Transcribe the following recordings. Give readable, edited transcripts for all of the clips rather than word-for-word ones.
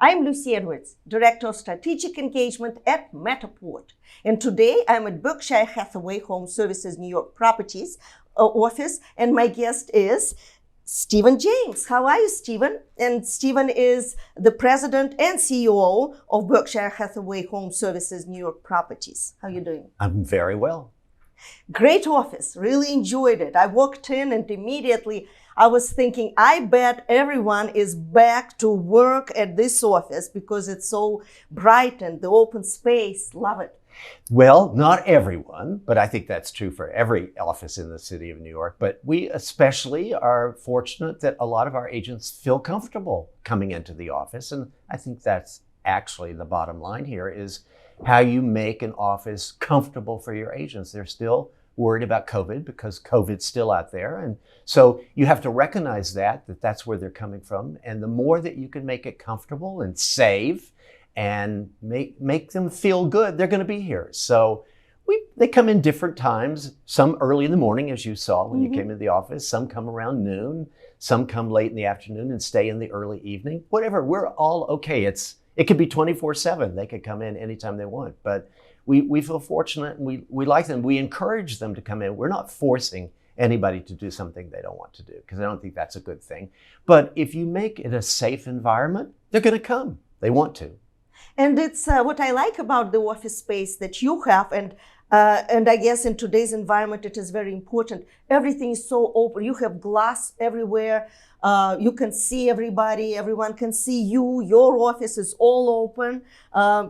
I'm Lucy Edwards, Director of Strategic Engagement at Matterport. And today I'm at Berkshire Hathaway HomeServices NY Properties office, and my guest is Stephen James. How are you, Stephen? And Stephen is the President and CEO of Berkshire Hathaway HomeServices NY Properties. How are you doing? I'm very well. Great office, really enjoyed it. I walked in and immediately I was thinking, I bet everyone is back to work at this office because it's so bright and the open space. Love it. Well, not everyone, but I think that's true for every office in the city of New York. But we especially are fortunate that a lot of our agents feel comfortable coming into the office. And I think that's actually the bottom line here is how you make an office comfortable for your agents. They're still worried about COVID because COVID's still out there. And so you have to recognize that's where they're coming from. And the more that you can make it comfortable and safe and make them feel good, they're going to be here. So they come in different times, some early in the morning, as you saw when you came into the office, some come around noon, some come late in the afternoon and stay in the early evening, whatever. We're all okay. It could be 24/7. They could come in anytime they want, but we feel fortunate and we like them. We encourage them to come in. We're not forcing anybody to do something they don't want to do because I don't think that's a good thing. But if you make it a safe environment, they're going to come. They want to. And it's what I like about the office space that you have, and I guess in today's environment it is very important. Everything is so open. You have glass everywhere. You can see everybody. Everyone can see you. Your office is all open.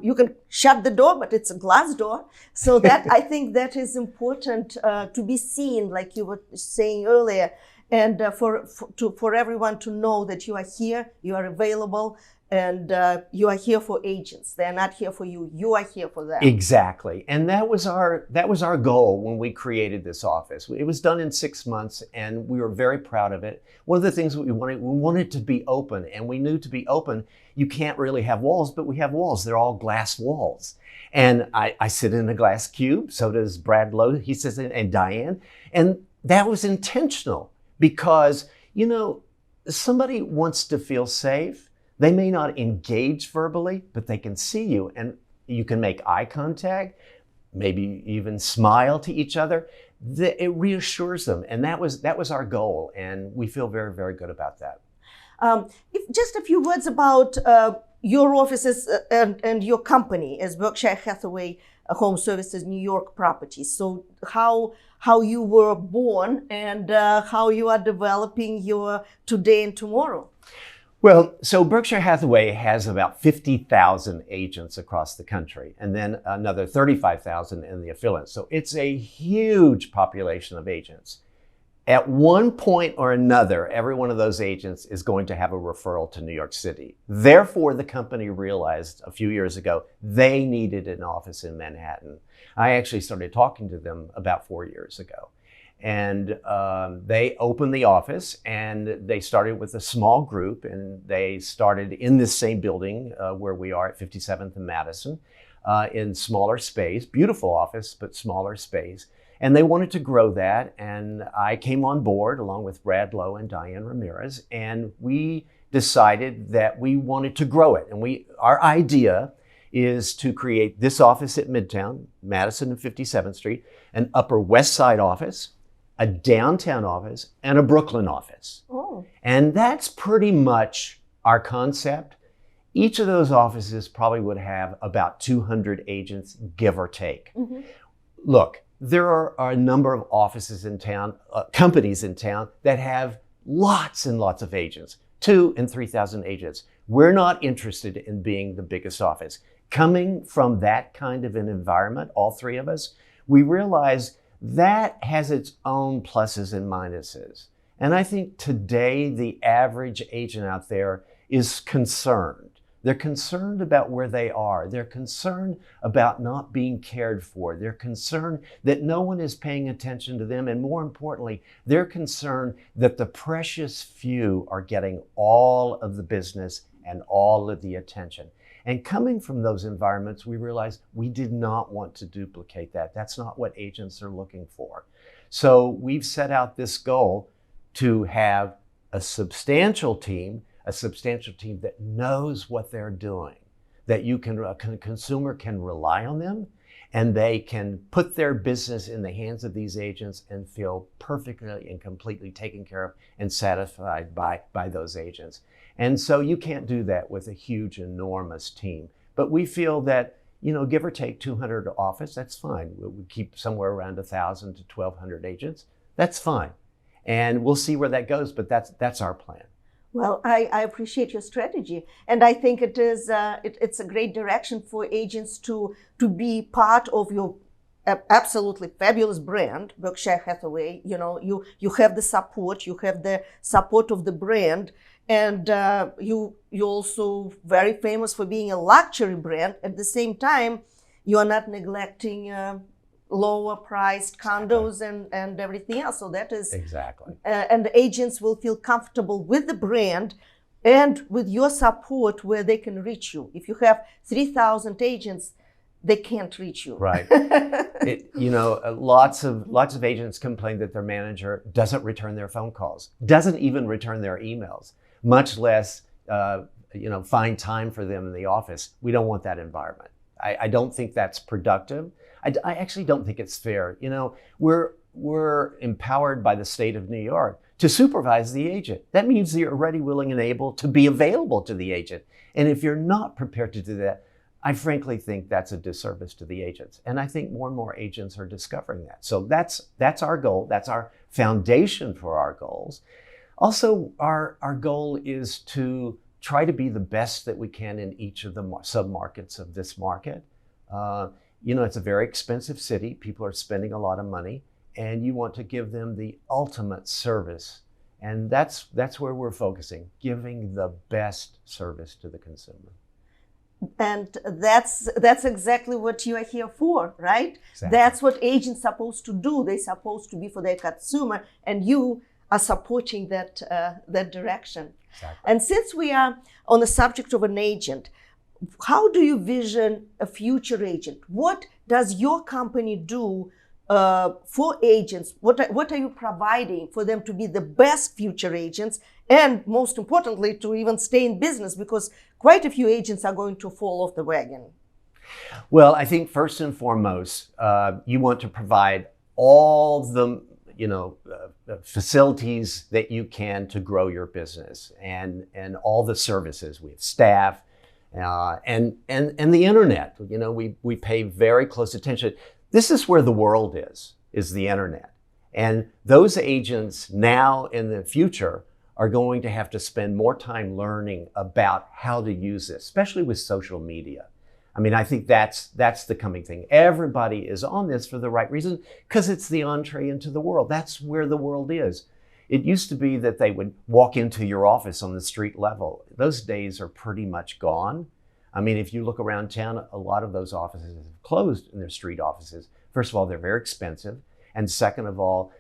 You can shut the door, but it's a glass door. So that I think that is important to be seen, like you were saying earlier, and for everyone to know that you are here, you are available. And you are here for agents. They're not here for you. You are here for them. Exactly. And that was our goal when we created this office. It was done in 6 months and we were very proud of it. One of the things we wanted to be open, and we knew to be open, you can't really have walls, but we have walls. They're all glass walls. And I sit in a glass cube. So does Brad Loe. He sits in, and Diane. And that was intentional because, somebody wants to feel safe. They may not engage verbally, but they can see you and you can make eye contact, maybe even smile to each other. It reassures them. And that was our goal. And we feel very, very good about that. Just a few words about your offices and your company as Berkshire Hathaway HomeServices NY Properties. So how you were born and how you are developing your today and tomorrow. Well, so Berkshire Hathaway has about 50,000 agents across the country, and then another 35,000 in the affiliates. So it's a huge population of agents. At one point or another, every one of those agents is going to have a referral to New York City. Therefore, the company realized a few years ago they needed an office in Manhattan. I actually started talking to them about 4 years ago. And they opened the office and they started with a small group, and they started in this same building where we are at 57th and Madison in smaller space, beautiful office, but smaller space. And they wanted to grow that. And I came on board along with Brad Loe and Diane Ramirez, and we decided that we wanted to grow it. And our idea is to create this office at Midtown, Madison and 57th Street, an Upper West Side office, a downtown office, and a Brooklyn office. Oh. And that's pretty much our concept. Each of those offices probably would have about 200 agents, give or take. Look, there are a number of offices in town, companies in town that have lots and lots of agents, 2,000 and 3,000 agents. We're not interested in being the biggest office. Coming from that kind of an environment, all three of us, we realize that has its own pluses and minuses. And I think today the average agent out there is concerned. They're concerned about where they are. They're concerned about not being cared for. They're concerned that no one is paying attention to them. And more importantly, they're concerned that the precious few are getting all of the business and all of the attention. And coming from those environments, we realized we did not want to duplicate that. That's not what agents are looking for. So we've set out this goal to have a substantial team, a substantial team that knows what they're doing, that a consumer can rely on them, and they can put their business in the hands of these agents and feel perfectly and completely taken care of and satisfied by those agents. And so you can't do that with a huge, enormous team. But we feel that, give or take 200 office, that's fine. We keep somewhere around 1,000 to 1,200 agents. That's fine. And we'll see where that goes, but that's our plan. Well, I appreciate your strategy, and I think it is it's a great direction for agents to be part of your absolutely fabulous brand, Berkshire Hathaway. You have the support, of the brand, and you're also very famous for being a luxury brand. At the same time, you are not neglecting lower priced condos and everything else. So that is exactly. And the agents will feel comfortable with the brand and with your support where they can reach you. If you have 3,000 agents, they can't reach you. Right. Lots of agents complain that their manager doesn't return their phone calls, doesn't even return their emails, much less find time for them in the office. We don't want that environment. I don't think that's productive. I actually don't think it's fair. We're empowered by the state of New York to supervise the agent. That means you're already willing and able to be available to the agent. And if you're not prepared to do that, I frankly think that's a disservice to the agents. And I think more and more agents are discovering that. So that's our goal. That's our foundation for our goals. Also, our goal is to try to be the best that we can in each of the sub-markets of this market. It's a very expensive city. People are spending a lot of money, and you want to give them the ultimate service. And that's where we're focusing, giving the best service to the consumer. And that's exactly what you are here for, right? Exactly. That's what agents are supposed to do. They're supposed to be for their consumer, and you are supporting that direction. Exactly. And since we are on the subject of an agent, how do you vision a future agent? What does your company do for agents? What are you providing for them to be the best future agents? And most importantly, to even stay in business, because quite a few agents are going to fall off the wagon. Well, I think first and foremost, you want to provide all the facilities that you can to grow your business, and all the services. We have staff and the internet. We pay very close attention. This is where the world is the internet. And those agents now in the future are going to have to spend more time learning about how to use this, especially with social media. I think that's the coming thing. Everybody is on this for the right reason, because it's the entree into the world. That's where the world is. It used to be that they would walk into your office on the street level. Those days are pretty much gone. If you look around town, a lot of those offices have closed in their street offices. First of all, they're very expensive. And second of all,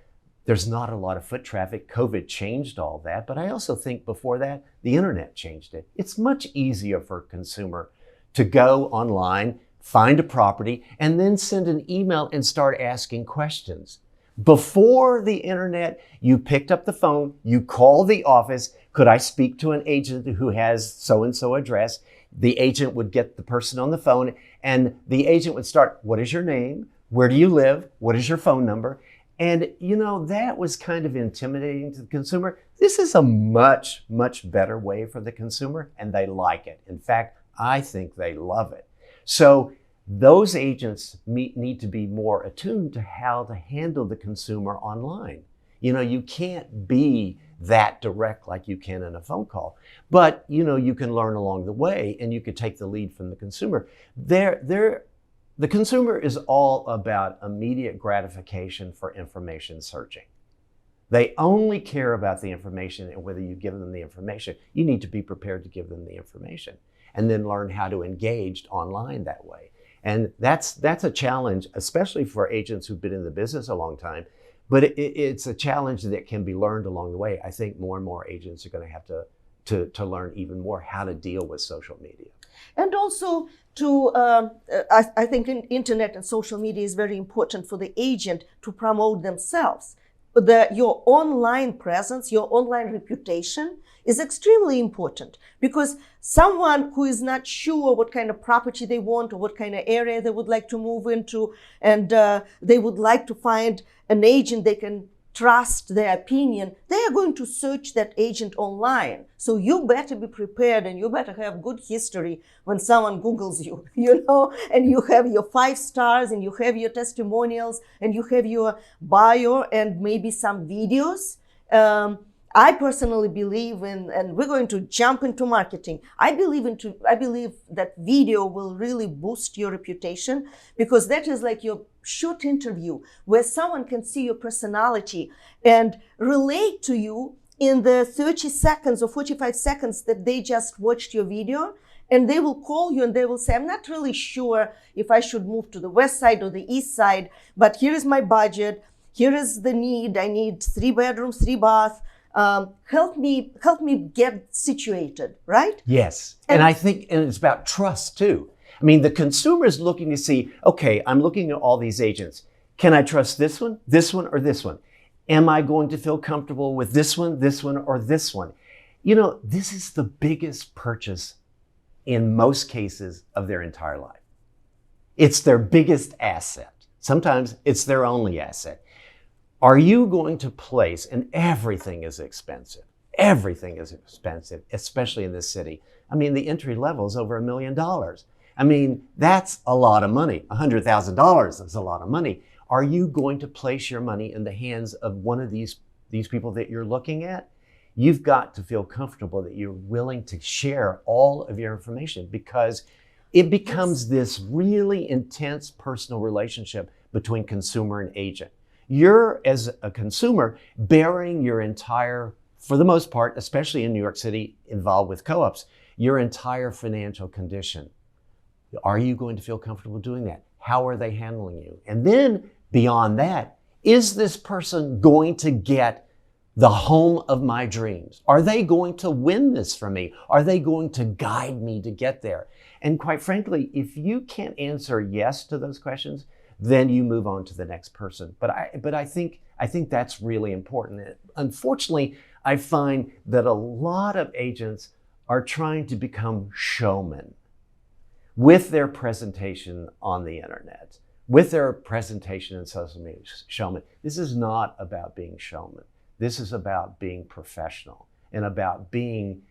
there's not a lot of foot traffic. COVID changed all that. But I also think before that, the internet changed it. It's much easier for a consumer to go online, find a property, and then send an email and start asking questions. Before the internet, you picked up the phone, you called the office. Could I speak to an agent who has so-and-so address? The agent would get the person on the phone, and the agent would start, what is your name? Where do you live? What is your phone number? And that was kind of intimidating to the consumer. This is a much, much better way for the consumer, and they like it. In fact, I think they love it. So those agents need to be more attuned to how to handle the consumer online. You can't be that direct like you can in a phone call, but you can learn along the way, and you could take the lead from the consumer. The consumer is all about immediate gratification for information searching. They only care about the information, and whether you give them the information, you need to be prepared to give them the information, and then learn how to engage online that way. And that's a challenge, especially for agents who've been in the business a long time. But it's a challenge that can be learned along the way. I think more and more agents are going to have to learn even more how to deal with social media. And also I think internet and social media is very important for the agent to promote themselves. your online presence, your online reputation is extremely important, because someone who is not sure what kind of property they want or what kind of area they would like to move into, and they would like to find an agent they can trust their opinion, they are going to search that agent online. So you better be prepared, and you better have good history when someone Googles you, and you have your 5 stars, and you have your testimonials, and you have your bio, and maybe some videos. I personally believe in, and we're going to jump into marketing. I believe that video will really boost your reputation, because that is like your short interview where someone can see your personality and relate to you in the 30 seconds or 45 seconds that they just watched your video. And they will call you and they will say, I'm not really sure if I should move to the west side or the east side, but here is my budget. Here is the need. I need 3 bedrooms, 3 baths. Help me get situated, right? Yes. And I think it's about trust too. I mean, the consumer is looking to see, okay, I'm looking at all these agents. Can I trust this one, or this one? Am I going to feel comfortable with this one, or this one? This is the biggest purchase in most cases of their entire life. It's their biggest asset. Sometimes it's their only asset. Are you going to place, and everything is expensive, especially in this city. I mean, the entry level is over $1 million. I mean, that's a lot of money. $100,000 is a lot of money. Are you going to place your money in the hands of one of these people that you're looking at? You've got to feel comfortable that you're willing to share all of your information, because it becomes this really intense personal relationship between consumer and agent. You're, as a consumer, bearing your entire, for the most part, especially in New York City, involved with co-ops, your entire financial condition. Are you going to feel comfortable doing that? How are they handling you? And then beyond that, is this person going to get the home of my dreams? Are they going to win this for me? Are they going to guide me to get there? And quite frankly, if you can't answer yes to those questions, then you move on to the next person. But I think that's really important. Unfortunately, I find that a lot of agents are trying to become showmen with their presentation on the internet, with their presentation in social media. Showman. This is not about being showman. This is about being professional and about being,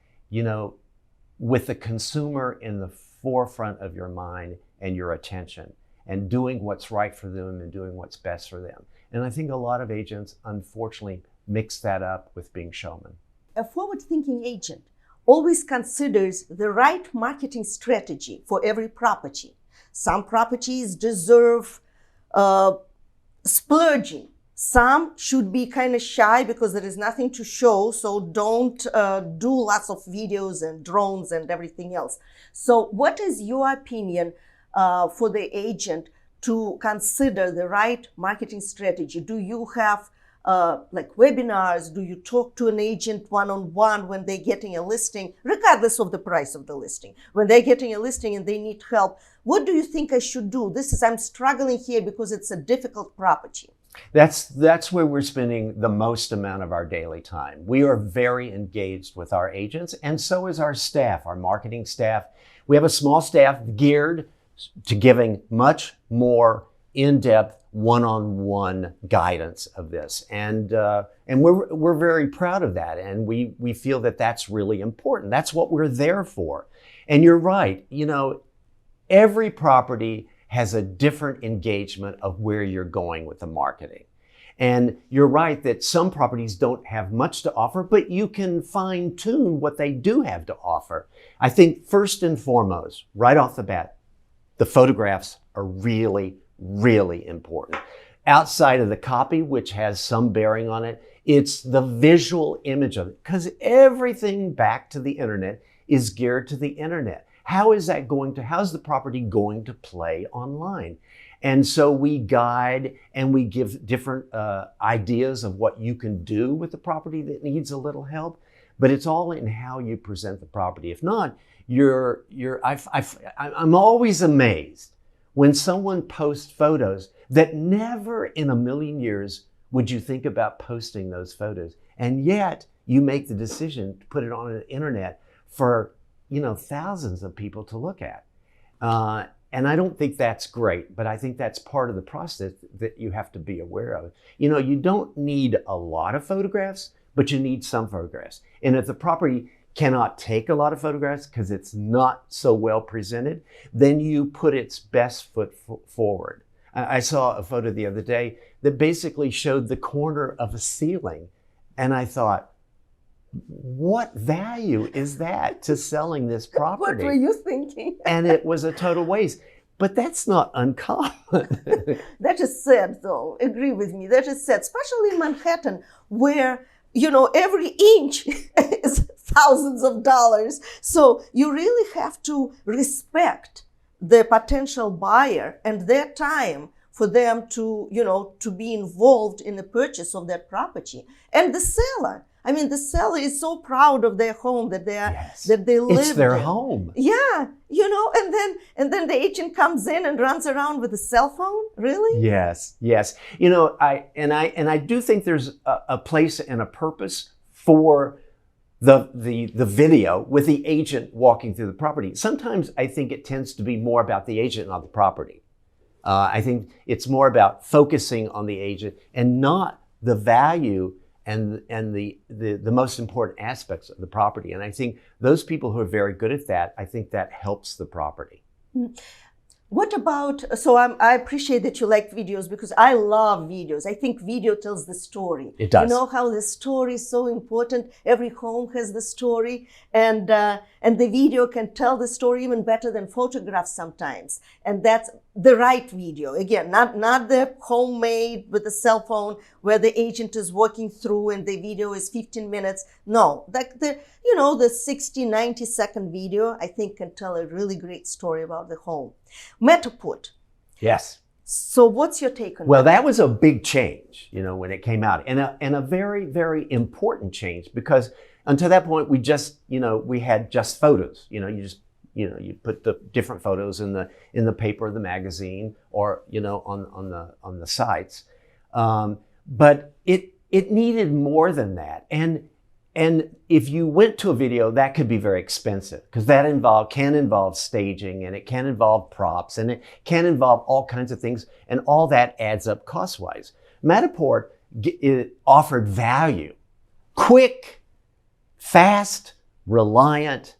with the consumer in the forefront of your mind and your attention, and doing what's right for them and doing what's best for them. And I think a lot of agents, unfortunately, mix that up with being showman. A forward-thinking agent always considers the right marketing strategy for every property. Some properties deserve splurging. Some should be kind of shy because there is nothing to show, so don't do lots of videos and drones and everything else. So what is your opinion for the agent to consider the right marketing strategy? Do you have like webinars? Do you talk to an agent one-on-one when they're getting a listing, regardless of the price of the listing? When they're getting a listing and they need help, what do you think I should do? I'm struggling here because it's a difficult property. That's where we're spending the most amount of our daily time. We are very engaged with our agents, and so is our staff, our marketing staff. We have a small staff geared to giving much more in-depth one-on-one guidance of this. And we're very proud of that. And we feel that that's really important. That's what we're there for. And you're right. Every property has a different engagement of where you're going with the marketing. And you're right that some properties don't have much to offer, but you can fine tune what they do have to offer. I think first and foremost, right off the bat, the photographs are really, really important. Outside of the copy, which has some bearing on it, it's the visual image of it, because everything back to the internet is geared to the internet. How's the property going to play online? And so we guide and we give different ideas of what you can do with the property that needs a little help, but it's all in how you present the property. If not, I'm always amazed when someone posts photos that never in a million years would you think about posting those photos? And yet you make the decision to put it on the internet for, thousands of people to look at. And I don't think that's great, but I think that's part of the process that you have to be aware of. You don't need a lot of photographs, but you need some photographs. And if the property cannot take a lot of photographs because it's not so well presented, then you put its best foot forward. I saw a photo the other day that basically showed the corner of a ceiling. And I thought, what value is that to selling this property? What were you thinking? And it was a total waste. But that's not uncommon. That is sad, though. Agree with me. That is sad, especially in Manhattan, where, every inch is thousands of dollars. So you really have to respect the potential buyer and their time for them to, to be involved in the purchase of that property. And the seller. I mean, the seller is so proud of their home that they live It's their in. home. Yeah, and then the agent comes in and runs around with a cell phone. Really? Yes. I do think there's a place and a purpose for the video with the agent walking through the property. Sometimes I think it tends to be more about the agent, not the property. I think it's more about focusing on the agent and not the value and the most important aspects of the property. And I think those people who are very good at that, I think that helps the property. What about, so I appreciate that you like videos because I love videos. I think video tells the story. It does. You know how the story is so important. Every home has the story, and the video can tell the story even better than photographs sometimes. And that's the right video. Again, not the homemade with the cell phone where the agent is walking through and the video is 15 minutes. No, the 60, 90-second video, I think, can tell a really great story about the home. Matterport. Yes. So what's your take on that? Well, that was a big change, when it came out, and a very, very important change, because until that point, we just, we had just photos. You put the different photos in the paper or the magazine, or on the sites. But it needed more than that, and if you went to a video, that could be very expensive because that can involve staging, and it can involve props, and it can involve all kinds of things, and all that adds up cost-wise. Matterport offered value, quick, fast, reliant,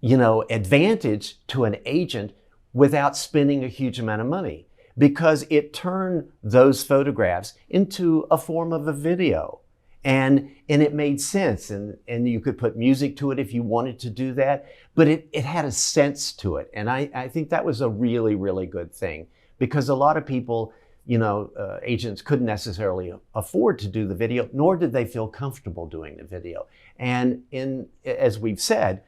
advantage to an agent without spending a huge amount of money, because it turned those photographs into a form of a video. And it made sense, and you could put music to it if you wanted to do that, but it had a sense to it. And I think that was a really, really good thing, because a lot of people, agents couldn't necessarily afford to do the video, nor did they feel comfortable doing the video. And as we've said,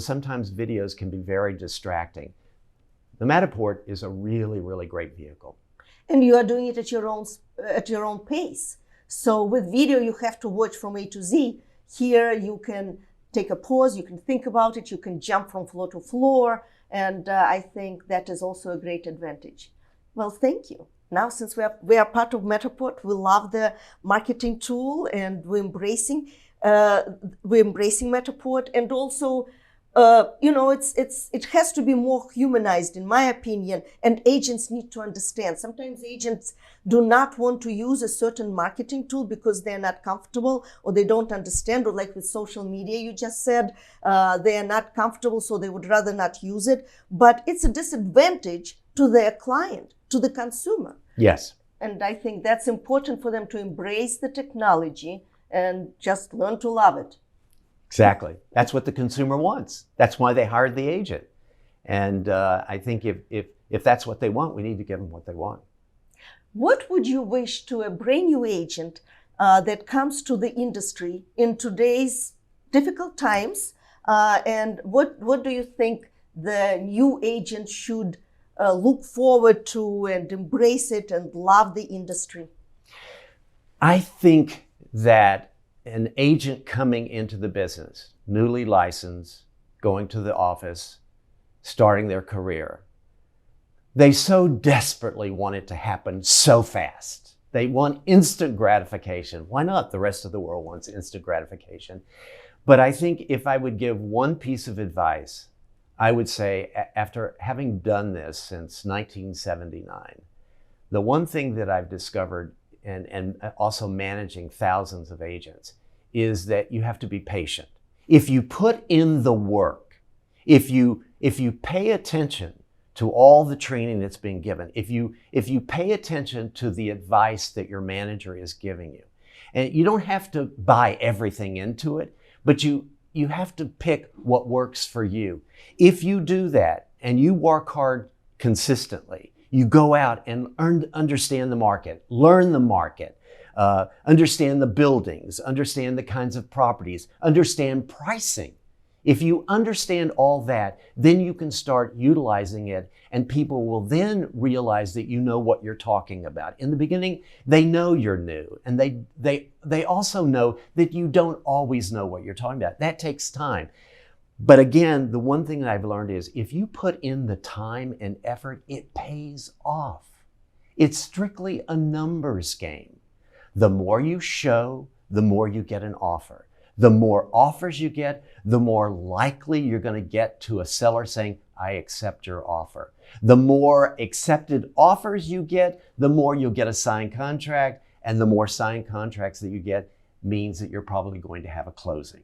sometimes videos can be very distracting. The Matterport is a really, really great vehicle. And you are doing it at your own pace. So with video, you have to watch from A to Z. Here, you can take a pause, you can think about it, you can jump from floor to floor. And I think that is also a great advantage. Well, thank you. Now, since we are part of Matterport, we love the marketing tool, and we're embracing Matterport. And also, it has to be more humanized, in my opinion, and agents need to understand. Sometimes agents do not want to use a certain marketing tool because they're not comfortable, or they don't understand, or like with social media, you just said, they are not comfortable, so they would rather not use it. But it's a disadvantage to their client, to the consumer. Yes. And I think that's important for them to embrace the technology and just learn to love it. Exactly. That's what the consumer wants. That's why they hired the agent. And I think if that's what they want, we need to give them what they want. What would you wish to a brand new agent that comes to the industry in today's difficult times? And what do you think the new agent should look forward to and embrace it and love the industry? I think that an agent coming into the business, newly licensed, going to the office, starting their career, they so desperately want it to happen so fast. They want instant gratification. Why not? The rest of the world wants instant gratification. But I think if I would give one piece of advice, I would say, after having done this since 1979, the one thing that I've discovered, and also managing thousands of agents, is that you have to be patient. If you put in the work, if you pay attention to all the training that's being given, if you pay attention to the advice that your manager is giving you, and you don't have to buy everything into it, but you have to pick what works for you. If you do that and you work hard consistently, you go out and understand the market, learn the market, understand the buildings, understand the kinds of properties, understand pricing. If you understand all that, then you can start utilizing it, and people will then realize that you know what you're talking about. In the beginning, they know you're new, and they also know that you don't always know what you're talking about. That takes time. But again, the one thing that I've learned is if you put in the time and effort, it pays off. It's strictly a numbers game. The more you show, the more you get an offer. The more offers you get, the more likely you're going to get to a seller saying, I accept your offer. The more accepted offers you get, the more you'll get a signed contract, and the more signed contracts that you get means that you're probably going to have a closing.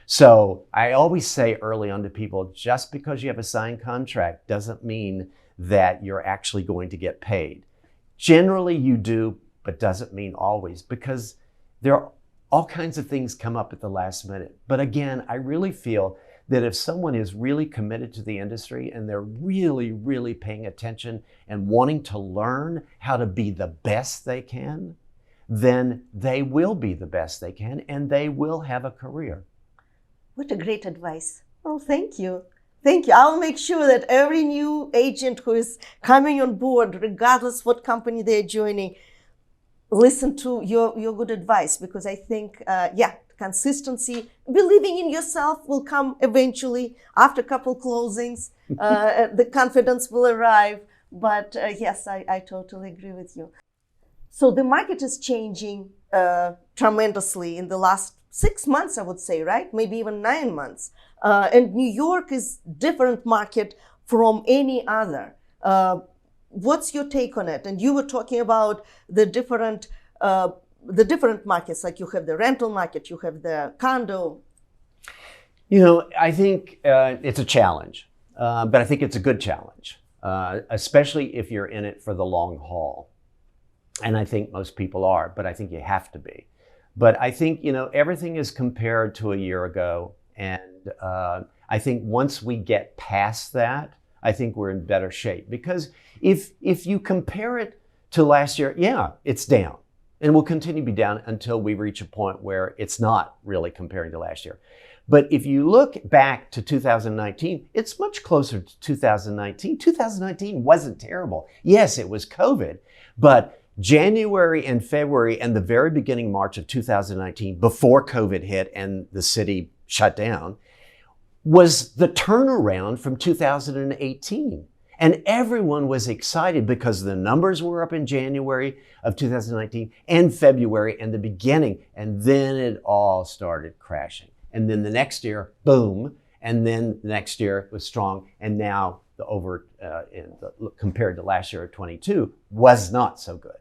So I always say early on to people, just because you have a signed contract doesn't mean that you're actually going to get paid. Generally you do, but doesn't mean always, because there are all kinds of things come up at the last minute. But again, I really feel that if someone is really committed to the industry and they're really, really paying attention and wanting to learn how to be the best they can, then they will be the best they can and they will have a career. What a great advice. Oh, thank you. Thank you. I'll make sure that every new agent who is coming on board, regardless what company they're joining, listen to your good advice, because I think, consistency, believing in yourself will come eventually after a couple closings. The confidence will arrive. But yes, I totally agree with you. So the market is changing tremendously in the last 6 months, I would say, right? Maybe even 9 months. And New York is different market from any other. What's your take on it? And you were talking about the different markets, like you have the rental market, you have the condo. You know, I think it's a challenge, but I think it's a good challenge, especially if you're in it for the long haul. And I think most people are, but I think you have to be. But I think, you know, everything is compared to a year ago. And I think once we get past that, I think we're in better shape. Because if you compare it to last year, yeah, it's down. And will continue to be down until we reach a point where it's not really comparing to last year. But if you look back to 2019, it's much closer to 2019. 2019 wasn't terrible. Yes, it was COVID, but January and February and the very beginning March of 2019, before COVID hit and the city shut down, was the turnaround from 2018. And everyone was excited because the numbers were up in January of 2019 and February and the beginning. And then it all started crashing. And then the next year, boom. And then the next year it was strong. And now compared to last year of 22 was not so good.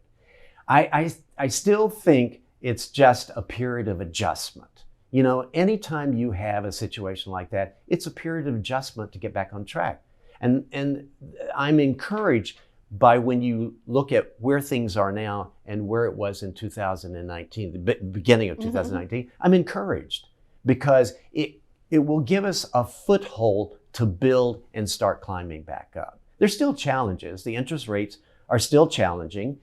I still think it's just a period of adjustment. You know, anytime you have a situation like that, it's a period of adjustment to get back on track. And I'm encouraged by when you look at where things are now and where it was in 2019, the beginning of 2019, I'm encouraged because it will give us a foothold to build and start climbing back up. There's still challenges. The interest rates are still challenging.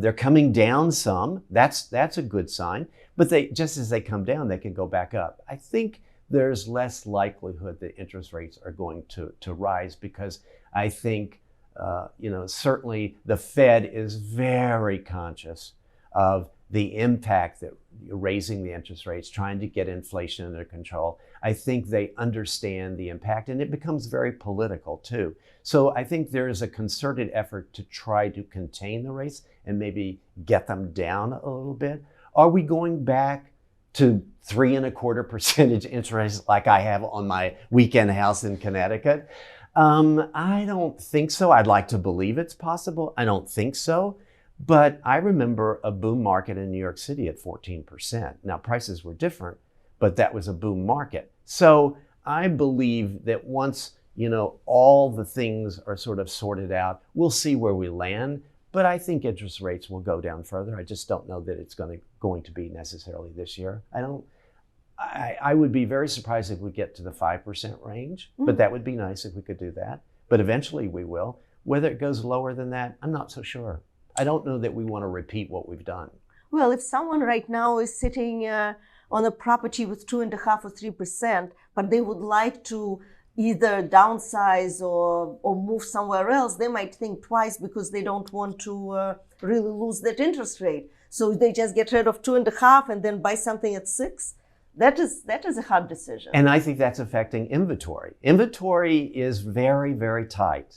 They're coming down some. That's a good sign. But just as they come down, they can go back up. I think there's less likelihood that interest rates are going to rise because I think, certainly the Fed is very conscious of the impact that raising the interest rates, trying to get inflation under control, I think they understand the impact, and it becomes very political too. So I think there is a concerted effort to try to contain the rates and maybe get them down a little bit. Are we going back to 3.25% interest like I have on my weekend house in Connecticut? I don't think so. I'd like to believe it's possible. I don't think so. But I remember a boom market in New York City at 14%. Now, prices were different, but that was a boom market. So I believe that once, all the things are sort of sorted out, we'll see where we land. But I think interest rates will go down further. I just don't know that it's going to be necessarily this year. I would be very surprised if we get to the 5% range, but that would be nice if we could do that. But eventually we will. Whether it goes lower than that, I'm not so sure. I don't know that we want to repeat what we've done. Well, if someone right now is sitting on a property with 2.5% or 3%, but they would like to either downsize or move somewhere else, they might think twice because they don't want to really lose that interest rate. So they just get rid of 2.5 and then buy something at 6. That is a hard decision. And I think that's affecting inventory. Inventory is very, very tight.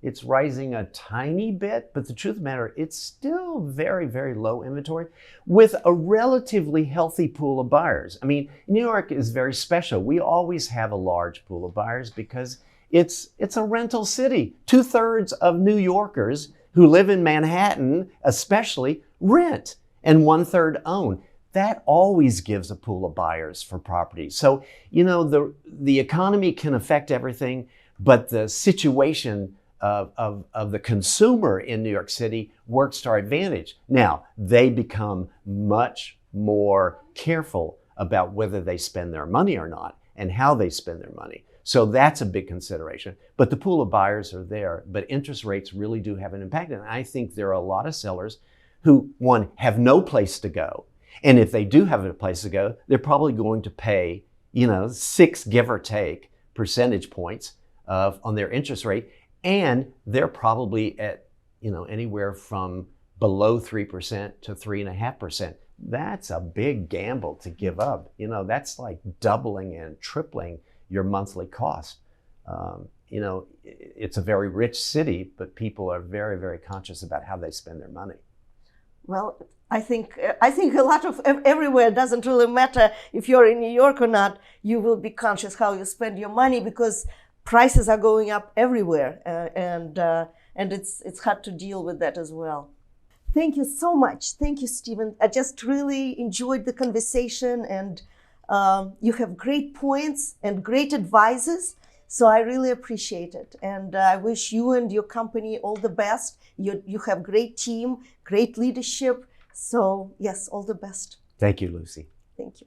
It's rising a tiny bit, but the truth of the matter, it's still very, very low inventory with a relatively healthy pool of buyers. I mean, New York is very special. We always have a large pool of buyers because it's a rental city. 2/3 of New Yorkers who live in Manhattan, especially, rent, and 1/3 own. That always gives a pool of buyers for properties. So, the economy can affect everything, but the situation of the consumer in New York City works to our advantage. Now, they become much more careful about whether they spend their money or not and how they spend their money. So that's a big consideration. But the pool of buyers are there, but interest rates really do have an impact. And I think there are a lot of sellers who, one, have no place to go. And if they do have a place to go, they're probably going to pay, 6, give or take, percentage points on their interest rate. And they're probably at, anywhere from below 3% to 3.5%. That's a big gamble to give up. That's like doubling and tripling your monthly cost. It's a very rich city, but people are very, very conscious about how they spend their money. Well, I think a lot of everywhere doesn't really matter if you're in New York or not. You will be conscious how you spend your money because prices are going up everywhere, and it's hard to deal with that as well. Thank you so much. Thank you, Stephen. I just really enjoyed the conversation, and you have great points and great advices. So I really appreciate it, and I wish you and your company all the best. You have great team, great leadership. So yes, all the best. Thank you, Lucy. Thank you.